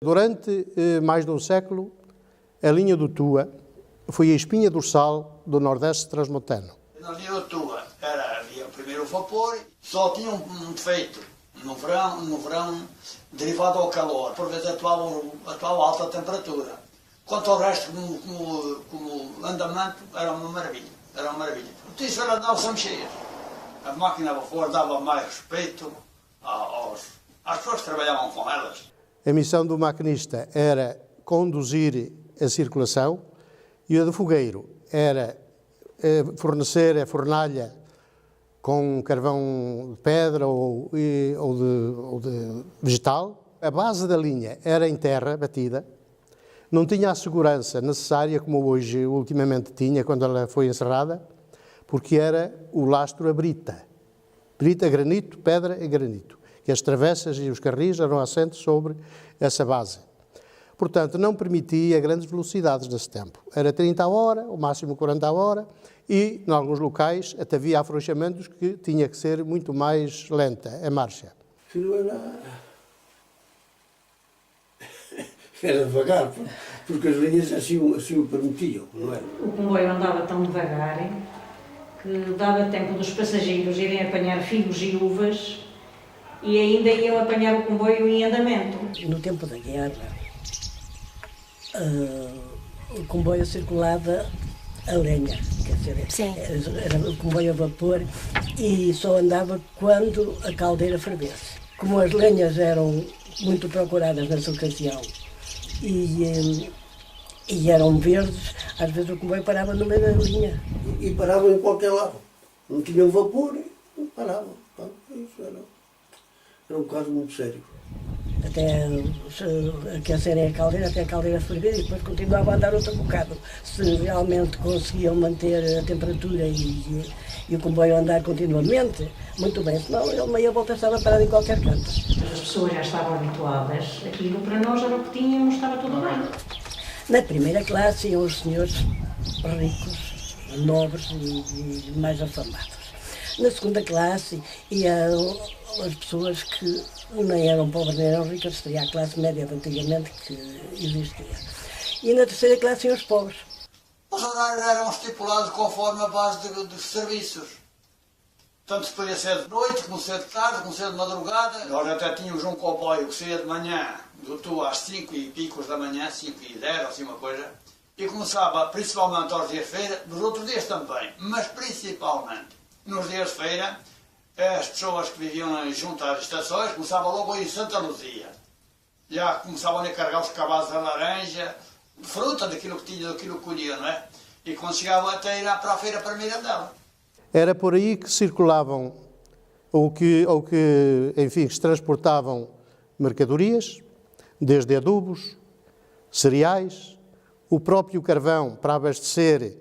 Durante mais de um século, a linha do Tua foi a espinha dorsal do Nordeste transmontano. Na linha do Tua havia primeiro o vapor, só tinha um defeito. No verão, derivado ao calor, por vezes atuava alta temperatura. Quanto ao resto, como andamento, era uma maravilha. O isso era dar-se cheias. A máquina a vapor dava mais respeito às pessoas que trabalhavam com elas. A missão do maquinista era conduzir a circulação e a do fogueiro era fornecer a fornalha com carvão de pedra ou de vegetal. A base da linha era em terra batida, não tinha a segurança necessária como hoje ultimamente tinha quando ela foi encerrada, porque era o lastro a brita. Brita, granito, pedra e granito. Que as travessas e os carris eram assentes sobre essa base. Portanto, não permitia grandes velocidades nesse tempo. Era 30 a hora, o máximo 40 a hora, e, em alguns locais, até havia afrouxamentos que tinha que ser muito mais lenta a marcha. Era devagar, porque as linhas assim o permitiam, não é? O comboio andava tão devagar que dava tempo dos passageiros irem apanhar figos e uvas e ainda iam apanhar o comboio em andamento. No tempo da guerra, o comboio circulava a lenha, quer dizer, era o comboio a vapor e só andava quando a caldeira fervesse. Como as lenhas eram muito procuradas nessa ocasião e eram verdes, às vezes o comboio parava no meio da linha. E paravam em qualquer lado. Não tinham vapor, paravam. Isso era um caso muito sério. Até aquecerem a caldeira, até a caldeira ferver e depois continuava a andar outro bocado. Se realmente conseguiam manter a temperatura e o comboio andar continuamente, muito bem, senão ele meia volta estava parado em qualquer canto. As pessoas já estavam habituadas, aquilo para nós era o que tínhamos, estava tudo bem. Na primeira classe iam os senhores ricos, nobres e mais afamados. Na segunda classe iam as pessoas que nem eram pobres nem eram ricas, seria a classe média de antigamente que existia. E na terceira classe iam os pobres. Os horários eram estipulados conforme a base dos serviços. Tanto se podia ser de noite, como ser de tarde, como ser de madrugada. Nós até tínhamos um comboio que saía de manhã, do Tua às 5 e picos da manhã, 5 e 10, assim uma coisa, e começava principalmente aos dias de feira, nos outros dias também, mas principalmente nos dias de feira, as pessoas que viviam junto às estações começavam logo a ir em Santa Luzia. Já começavam a carregar os cavalos de laranja, fruta daquilo que tinha, daquilo que colhiam, não é? E quando chegavam até ir para a feira para Mirandela. Era por aí que circulavam ou que enfim, se transportavam mercadorias, desde adubos, cereais, o próprio carvão para abastecer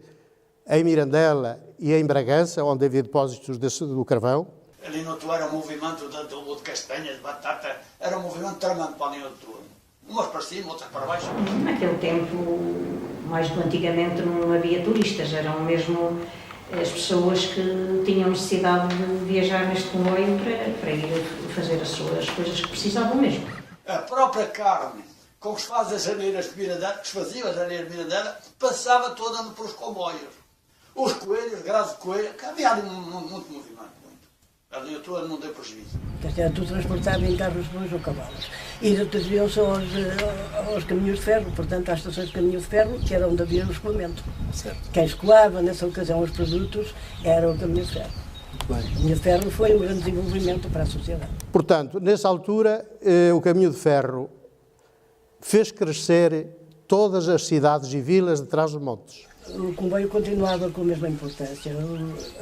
em Mirandela e em Bragança, onde havia depósitos do carvão. Ali no Tua era um movimento de adubo, de castanha, de batata, era um movimento tramando para a linha do Tua. Umas para cima, outras para baixo. Naquele tempo, mais do que antigamente, não havia turistas, eram mesmo as pessoas que tinham necessidade de viajar neste comboio para ir fazer as suas coisas que precisavam mesmo. A própria carne com que se faz as janeiras de Mirandela, que se faziam as janeiras de Mirandela, passava toda pelos comboios. Os coelhos, grãos de coelho, que havia ali muito movimento, muito. A linha toda não deu prejuízo. Era tudo transportado em carros de bois ou cavalos. E deviam-se aos caminhos de ferro, portanto às estações de caminho de ferro, que era onde havia o escoamento. Certo. Quem escoava nessa ocasião os produtos era o caminho de ferro. O caminho de ferro foi um grande desenvolvimento para a sociedade. Portanto, nessa altura, o caminho de ferro fez crescer todas as cidades e vilas de Trás-os-Montes. O comboio continuava com a mesma importância.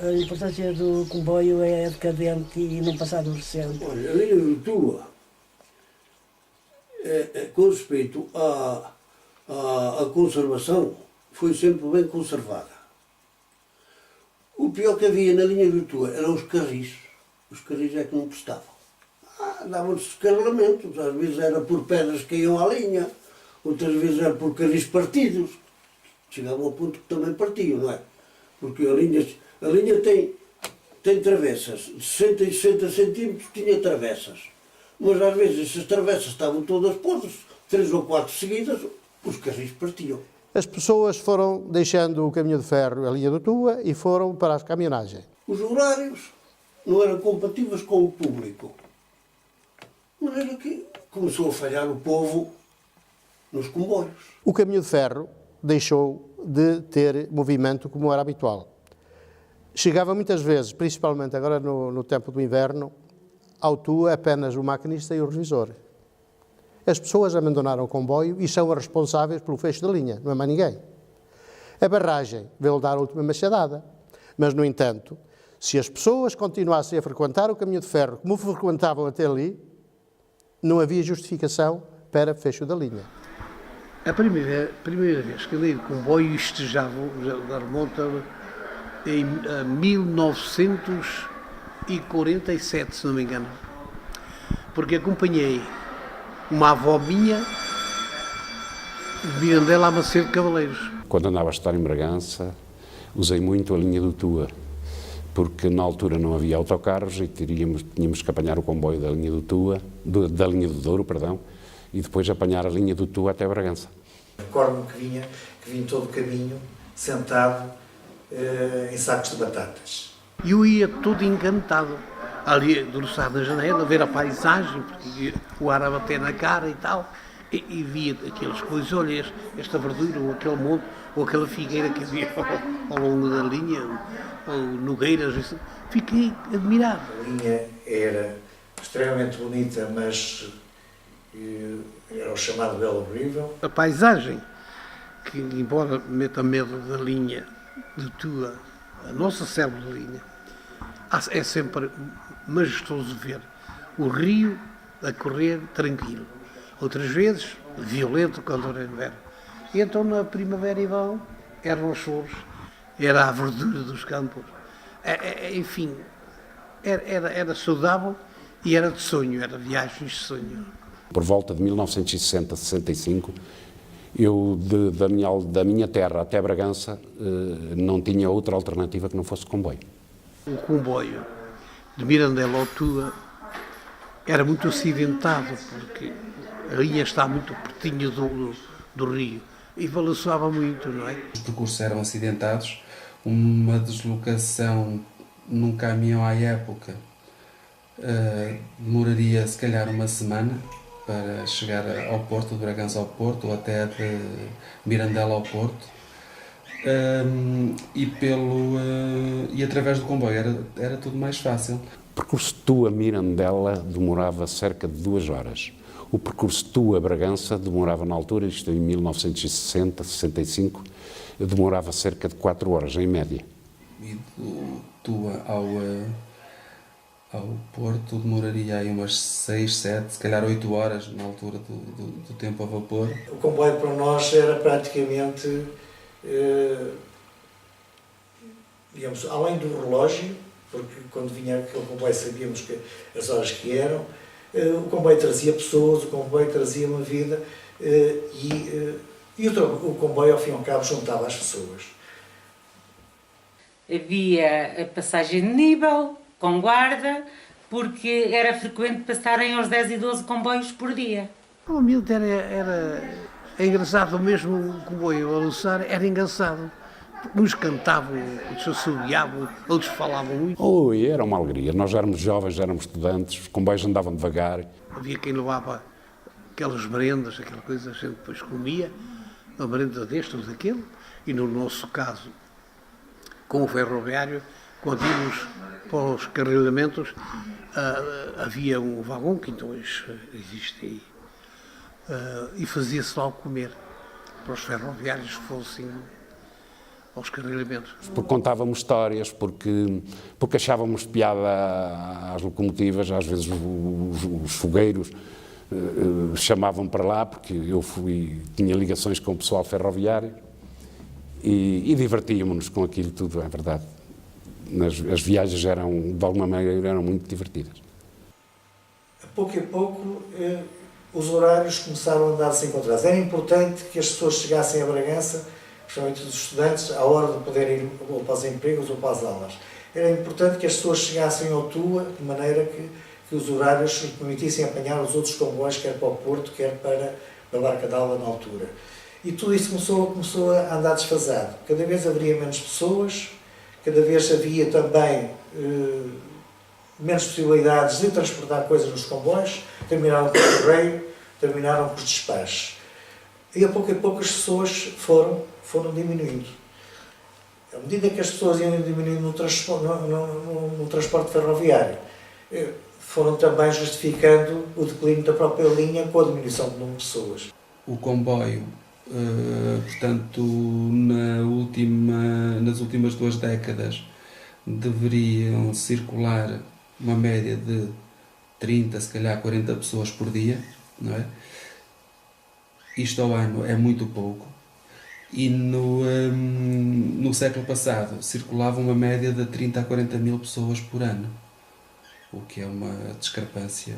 A importância do comboio é decadente e num passado recente. Olha, a linha do Tua, com respeito à conservação, foi sempre bem conservada. O pior que havia na linha do Tua eram os carris. Os carris é que não prestavam. Davam-se descarrilamentos. Às vezes era por pedras que iam à linha, outras vezes era por carris partidos. Chegavam ao ponto que também partiam, não é? Porque a linha tem travessas, de 60 e 60 centímetros tinha travessas. Mas às vezes essas travessas estavam todas podres, 3 ou 4 seguidas, os carris partiam. As pessoas foram deixando o caminho de ferro, a linha do Tua, e foram para a caminhonagem. Os horários não eram compatíveis com o público. De maneira que começou a falhar o povo nos comboios. O caminho de ferro deixou de ter movimento como era habitual. Chegava muitas vezes, principalmente agora no tempo do inverno, ao Tua apenas o maquinista e o revisor. As pessoas abandonaram o comboio e são as responsáveis pelo fecho da linha, não é mais ninguém. A barragem veio dar a última machadada, mas, no entanto, se as pessoas continuassem a frequentar o caminho de ferro como frequentavam até ali, não havia justificação para fecho da linha. A primeira vez que andei de comboio estejava, já remonta em 1947, se não me engano, porque acompanhei uma avó minha de Mirandela a Macedo de Cavaleiros. Quando andava a estudar em Bragança, usei muito a linha do Tua, porque na altura não havia autocarros e tínhamos que apanhar o comboio da linha do Tua, da linha do Douro, perdão, e depois apanhar a linha do Tua até Bragança. Recordo-me que vinha todo o caminho, sentado em sacos de batatas. E eu ia todo encantado, ali debruçado na janela, a ver a paisagem, porque o ar a bater na cara e tal, e via aqueles coisas, olha, esta verdura, ou aquele monte, ou aquela figueira que havia ao longo da linha, ou nogueiras, isso. Fiquei admirado. A linha era extremamente bonita, mas era o chamado belo horrível. A paisagem, que embora meta medo da linha de Tua, a nossa célula de linha, é sempre majestoso ver o rio a correr tranquilo. Outras vezes, violento quando era inverno. E então na primavera e verão eram as flores, era a verdura dos campos. Enfim, era saudável e era de sonho, era viagens de sonho. Por volta de 1960, 65, eu da minha terra até Bragança não tinha outra alternativa que não fosse comboio. O comboio de Mirandela ao Tua era muito acidentado, porque a linha está muito pertinho do rio e balançava muito, não é? Os percursos eram acidentados, uma deslocação num caminhão à época demoraria se calhar uma semana para chegar ao Porto, de Bragança ao Porto, ou até de Mirandela ao Porto. E através do comboio era tudo mais fácil. O percurso Tua-Mirandela demorava cerca de 2 horas. O percurso Tua-Bragança demorava na altura, isto em 1960, 65, demorava cerca de 4 horas, em média. E do Tua ao Porto demoraria aí umas 6, 7, se calhar 8 horas, na altura do tempo a vapor. O comboio para nós era praticamente, digamos, além do relógio, porque quando vinha aquele comboio sabíamos que as horas que eram, o comboio trazia pessoas, o comboio trazia uma vida e o comboio, ao fim e ao cabo, juntava as pessoas. Havia a passagem de nível, com guarda, porque era frequente passarem aos 10 e 12 comboios por dia. O miúdo era engraçado, mesmo o comboio a lançar era engraçado. Uns cantavam, outros assobiavam, outros falavam muito. Era uma alegria. Nós éramos jovens, éramos estudantes, os comboios andavam devagar. Havia quem levava aquelas merendas, aquela coisa, a gente depois comia, a merenda deste ou daquele, e no nosso caso, com o ferroviário, quando íamos para os carrilhamentos, havia um vagão que então existe aí, e fazia-se lá o comer, para os ferroviários que fossem aos carrilhamentos. Porque contávamos histórias, porque achávamos piada às locomotivas, às vezes os fogueiros chamavam para lá, porque eu tinha ligações com o pessoal ferroviário e divertíamos-nos com aquilo tudo, é verdade. As viagens eram, de alguma maneira, eram muito divertidas. A pouco, os horários começaram a andar-se encontrados. Era importante que as pessoas chegassem a Bragança, principalmente os estudantes, à hora de poderem ir ou para os empregos ou para as aulas. Era importante que as pessoas chegassem ao Tua, de maneira que os horários lhes permitissem apanhar os outros comboios, quer para o Porto, quer para da barca d'Alva na altura. E tudo isso começou a andar desfasado. Cada vez haveria menos pessoas, cada vez havia também menos possibilidades de transportar coisas nos comboios, terminaram com o correio, terminaram com os despachos. E a pouco as pessoas foram diminuindo. À medida que as pessoas iam diminuindo no transporte ferroviário, foram também justificando o declínio da própria linha com a diminuição do número de pessoas. O comboio, portanto, nas últimas 2 décadas, deveriam circular uma média de 30, se calhar 40 pessoas por dia, não é? Isto ao ano é muito pouco. E no século passado circulava uma média de 30 a 40 mil pessoas por ano, o que é uma discrepância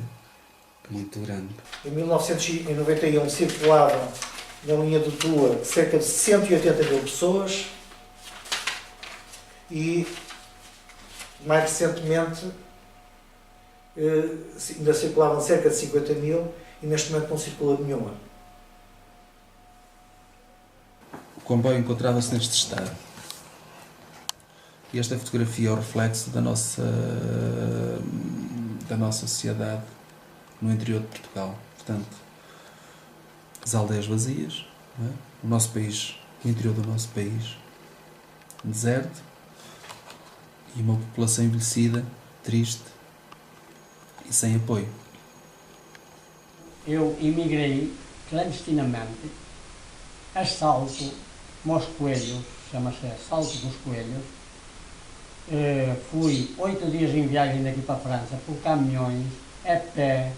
muito grande. Em 1991 circulavam na linha do Tua cerca de 180 mil pessoas e mais recentemente ainda circulavam cerca de 50 mil e neste momento não circula nenhuma. O comboio encontrava-se neste estado. E esta fotografia é o reflexo da nossa sociedade no interior de Portugal. Portanto, as aldeias vazias, não é? O nosso país, o interior do nosso país, deserto, e uma população envelhecida, triste e sem apoio. Eu emigrei clandestinamente a Salto, Mos Coelhos, chama-se Salto dos Coelhos. Fui 8 dias em viagem daqui para a França, por caminhões, a pé,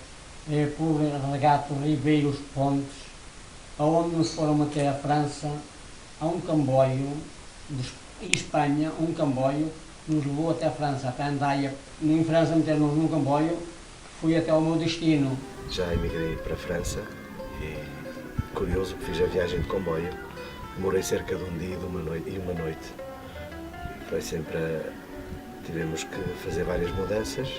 por regatos, ribeiros, pontes, aonde nos foram até a França, a um comboio, em Espanha, um comboio, nos levou até a França, até Andaia. Em França meteram-nos num comboio, fui até ao meu destino. Já emigrei para a França e, curioso, que fiz a viagem de comboio. Demorei cerca de um dia e uma noite. Foi sempre tivemos que fazer várias mudanças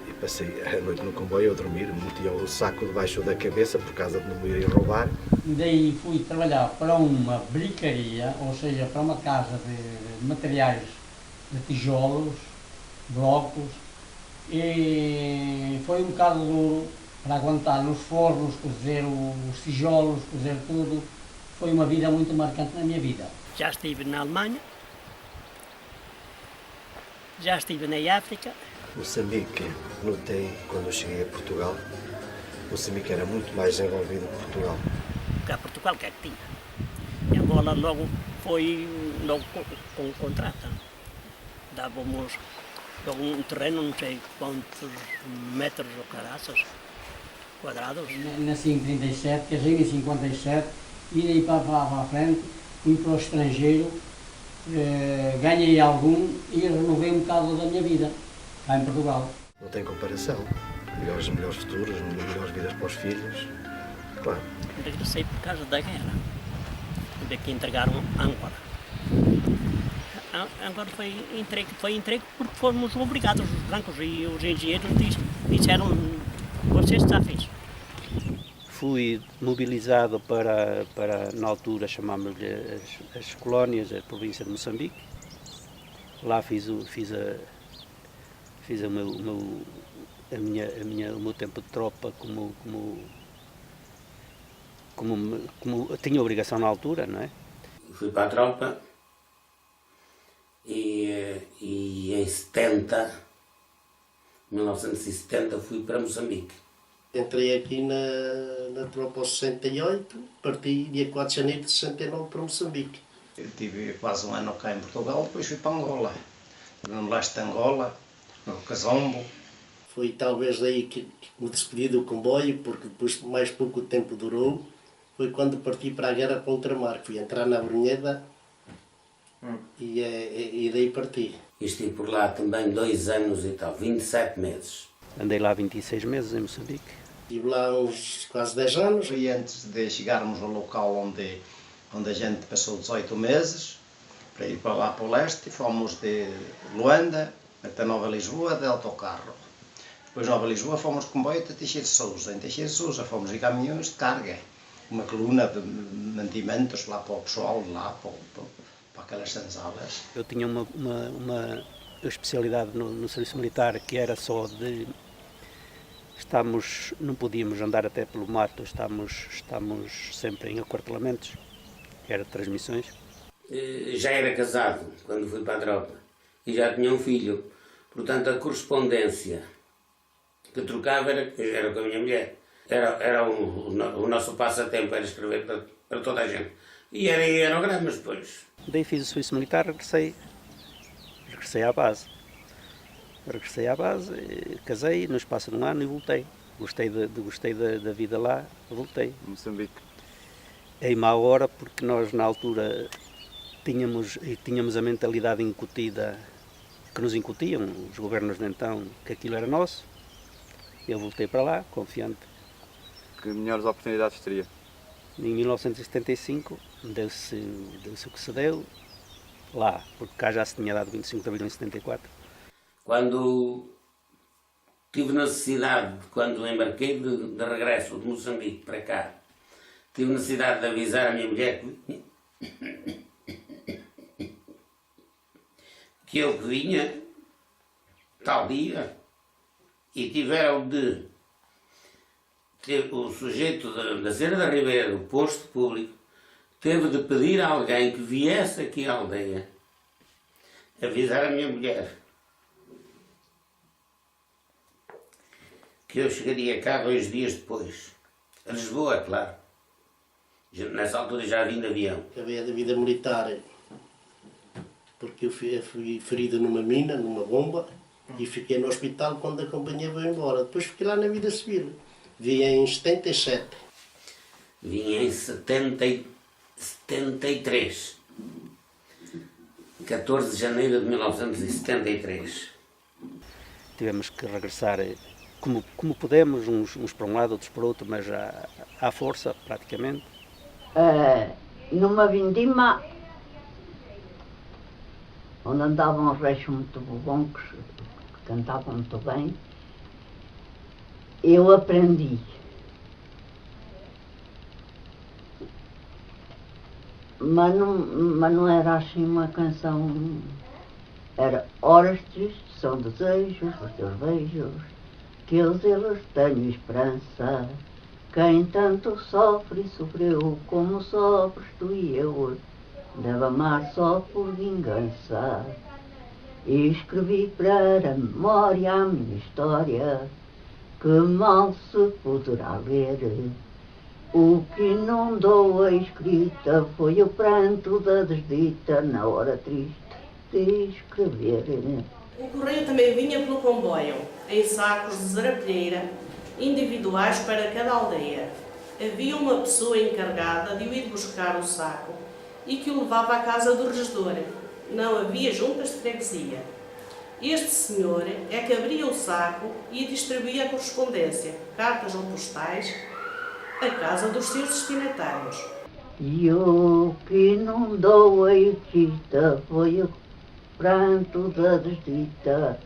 e passei a noite no comboio a dormir, metia o saco debaixo da cabeça por causa de não me irem roubar. Daí fui trabalhar para uma bricaria, ou seja, para uma casa de materiais de tijolos, blocos, e foi um bocado duro para aguentar nos fornos, cozer os tijolos, cozer tudo. Foi uma vida muito marcante na minha vida. Já estive na Alemanha, já estive na África. Moçambique, notei quando eu cheguei a Portugal, Moçambique era muito mais desenvolvido que Portugal. Cá Portugal, o que é que tinha? E agora logo com o contrato. Dávamos um terreno, não sei quantos metros ou caraças quadrados. Nasci em 37, casei em 57, e daí para a frente, fui para o estrangeiro, ganhei algum e renovei um bocado da minha vida, cá em Portugal. Não tem comparação. Melhores futuros, melhores vidas para os filhos, claro. Regressei por causa da guerra. Tive que entregar Âncora. Agora foi entregue porque fomos obrigados, os brancos e os engenheiros disseram, você está fixe. Fui mobilizado para na altura chamámos-lhe as colónias, a província de Moçambique. Lá fiz o meu tempo de tropa como tinha obrigação na altura, não é? Fui para a tropa e em 1970 fui para Moçambique. Entrei aqui na tropa aos 68, parti dia 4 de janeiro de 69 para Moçambique. Eu tive quase um ano cá em Portugal, depois fui para Angola. No leste de Angola, no Casombo. Foi talvez daí que me despedi do comboio, porque depois mais pouco tempo durou. Foi quando parti para a guerra para ultramar, fui entrar na Brunheda e daí parti. Estive por lá também 2 anos e tal, 27 meses. Andei lá 26 meses em Moçambique. Estive lá uns quase 10 anos. E antes de chegarmos ao local onde a gente passou 18 meses, para ir para lá para o leste, fomos de Luanda até Nova Lisboa de autocarro. Depois de Nova Lisboa fomos de comboio até Teixeira de Sousa. Em Teixeira de Sousa fomos em caminhões de carga. uma coluna de mantimentos lá para o pessoal, lá para aquelas senzalas. Eu tinha uma especialidade no serviço militar que era só de... não podíamos andar até pelo mato, estamos sempre em aquartelamentos, que era de transmissões. Já era casado quando fui para a tropa e já tinha um filho, portanto a correspondência que trocava era com a minha mulher. O nosso passatempo era escrever para toda a gente. E era aerogramas depois. Daí fiz o serviço militar, regressei à base. Casei no espaço de um ano e voltei. Gostei da vida lá, voltei. Moçambique. É em má hora porque nós na altura tínhamos a mentalidade incutida, que nos incutiam os governos de então, que aquilo era nosso. Eu voltei para lá, confiante. Que melhores oportunidades teria? Em 1975 deu-se o que se deu lá, porque cá já se tinha dado 25 de abril em 74. Quando tive necessidade, quando embarquei de regresso de Moçambique para cá, tive necessidade de avisar a minha mulher que eu vinha tal dia e tiveram de ter o sujeito da Cera da Ribeira, do posto público, teve de pedir a alguém que viesse aqui à aldeia avisar a minha mulher que eu chegaria cá 2 dias depois. A Lisboa, claro. Nessa altura já vim de avião. Acabei da vida militar porque eu fui ferido numa mina, numa bomba, e fiquei no hospital quando a companhia veio embora. Depois fiquei lá na vida civil. Vim em 77. Vim em 73. 14 de janeiro de 1973. Tivemos que regressar como pudemos, uns para um lado, outros para o outro, mas à força, praticamente. Numa vindima, onde andavam os reixos muito bons, que cantavam muito bem, eu aprendi. Mas não era assim uma canção, era horas tristes, são desejos, os teus beijos, que eles tenham esperança. Quem tanto sofre e sofreu como sofres tu e eu, deve amar só por vingança. E escrevi para a memória a minha história, que mal se poderá ler. O que inundou a escrita foi o pranto da desdita na hora triste de escrever. O correio também vinha pelo comboio, em sacos de zarapilheira, individuais para cada aldeia. Havia uma pessoa encarregada de o ir buscar o saco e que o levava à casa do regedor. Não havia juntas de freguesia. Este senhor é que abria o saco e distribuía a correspondência, cartas ou postais, à casa dos seus destinatários. E o que inundou a escrita foi o pranto da desdita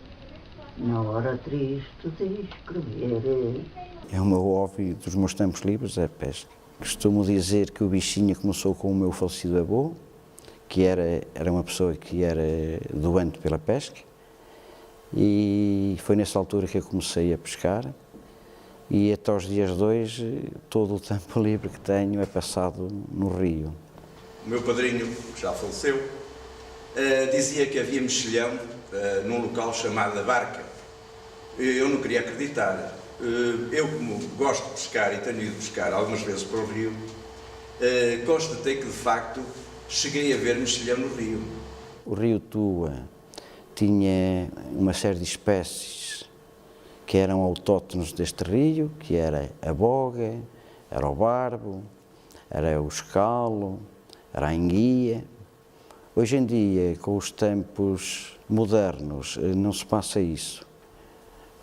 na hora triste de escrever. É o meu hobby dos meus tempos livres, é a pesca. Costumo dizer que o bichinho começou com o meu falecido avô, que era uma pessoa que era doente pela pesca, e foi nessa altura que eu comecei a pescar, e até os dias de hoje todo o tempo livre que tenho é passado no rio. O meu padrinho, que já faleceu, dizia que havia mexilhão num local chamado A Barca. Eu não queria acreditar. Eu, como gosto de pescar e tenho ido pescar algumas vezes para o rio, constatei que, de facto, cheguei a ver mexilhão no rio. O rio Tua tinha uma série de espécies que eram autóctones deste rio, que era a boga, era o barbo, era o escalo, era a enguia. Hoje em dia, com os tempos modernos, não se passa isso.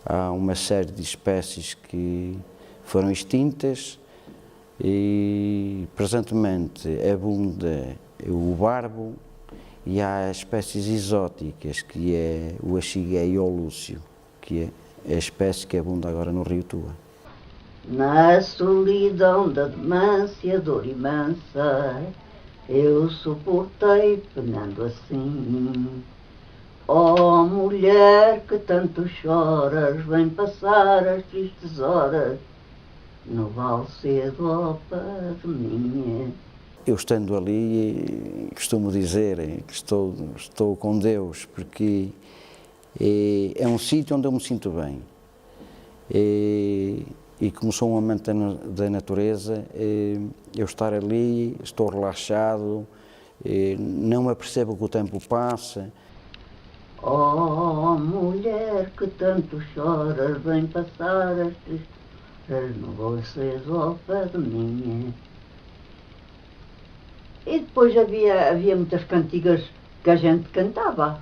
Há uma série de espécies que foram extintas e, presentemente, abunda o barbo e há espécies exóticas, que é o axigué e o lúcio, que é a espécie que abunda agora no rio Tua. Na solidão da demância, dor imensa, eu suportei penando assim. Oh, mulher que tanto choras, vem passar as tristes horas no vale cedo ao pé de mim. Eu estando ali, costumo dizer que estou com Deus, porque é um sítio onde eu me sinto bem. E como sou um amante da natureza, eu estar ali, estou relaxado, não me apercebo que o tempo passa. Oh, mulher que tanto choras, vem passar as tristes horas no vale cedo ao pé de mim. E depois havia muitas cantigas que a gente cantava.